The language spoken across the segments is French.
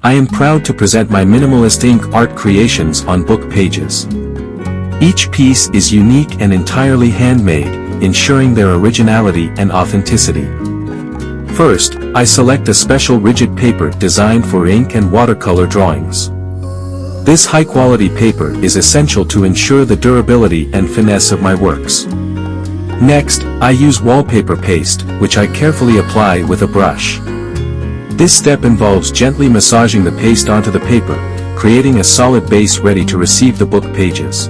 I am proud to present my minimalist ink art creations on book pages. Each piece is unique and entirely handmade, ensuring their originality and authenticity. First, I select a special rigid paper designed for ink and watercolor drawings. This high-quality paper is essential to ensure the durability and finesse of my works. Next, I use wallpaper paste, which I carefully apply with a brush. This step involves gently massaging the paste onto the paper, creating a solid base ready to receive the book pages.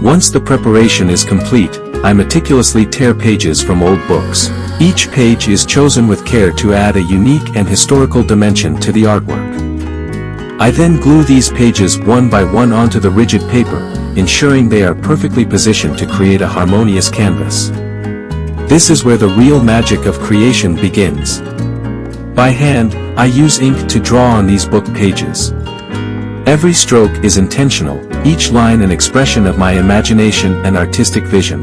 Once the preparation is complete, I meticulously tear pages from old books. Each page is chosen with care to add a unique and historical dimension to the artwork. I then glue these pages one by one onto the rigid paper, ensuring they are perfectly positioned to create a harmonious canvas. This is where the real magic of creation begins. By hand, I use ink to draw on these book pages. Every stroke is intentional, each line an expression of my imagination and artistic vision.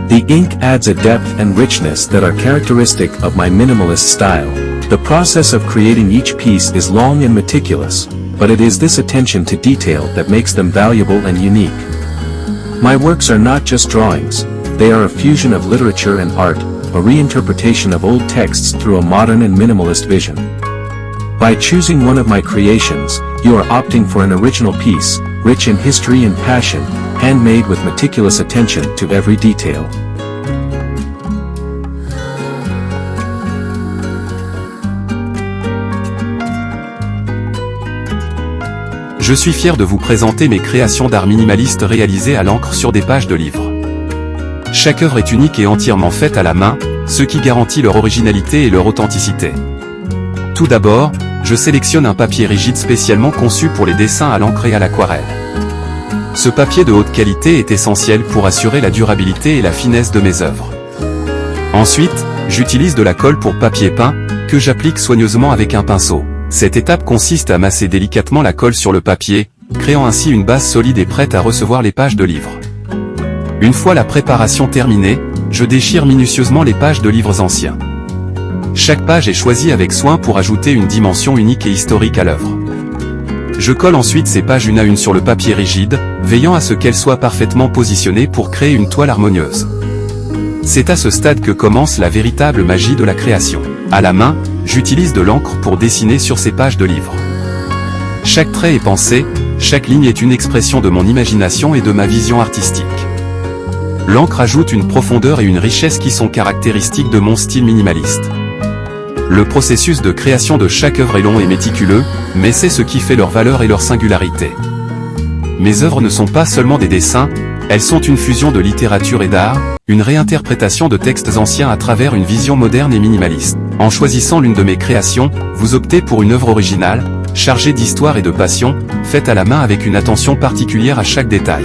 The ink adds a depth and richness that are characteristic of my minimalist style. The process of creating each piece is long and meticulous, but it is this attention to detail that makes them valuable and unique. My works are not just drawings, they are a fusion of literature and art, a reinterpretation of old texts through a modern and minimalist vision. By choosing one of my creations, you are opting for an original piece, rich in history and passion, handmade with meticulous attention to every detail. Je suis fier de vous présenter mes créations d'art minimaliste réalisées à l'encre sur des pages de livres. Chaque œuvre est unique et entièrement faite à la main, ce qui garantit leur originalité et leur authenticité. Tout d'abord, je sélectionne un papier rigide spécialement conçu pour les dessins à l'encre et à l'aquarelle. Ce papier de haute qualité est essentiel pour assurer la durabilité et la finesse de mes œuvres. Ensuite, j'utilise de la colle pour papier peint, que j'applique soigneusement avec un pinceau. Cette étape consiste à masser délicatement la colle sur le papier, créant ainsi une base solide et prête à recevoir les pages de livres. Une fois la préparation terminée, je déchire minutieusement les pages de livres anciens. Chaque page est choisie avec soin pour ajouter une dimension unique et historique à l'œuvre. Je colle ensuite ces pages une à une sur le papier rigide, veillant à ce qu'elles soient parfaitement positionnées pour créer une toile harmonieuse. C'est à ce stade que commence la véritable magie de la création. À la main, j'utilise de l'encre pour dessiner sur ces pages de livres. Chaque trait est pensé, chaque ligne est une expression de mon imagination et de ma vision artistique. L'encre ajoute une profondeur et une richesse qui sont caractéristiques de mon style minimaliste. Le processus de création de chaque œuvre est long et méticuleux, mais c'est ce qui fait leur valeur et leur singularité. Mes œuvres ne sont pas seulement des dessins, elles sont une fusion de littérature et d'art, une réinterprétation de textes anciens à travers une vision moderne et minimaliste. En choisissant l'une de mes créations, vous optez pour une œuvre originale, chargée d'histoire et de passion, faite à la main avec une attention particulière à chaque détail.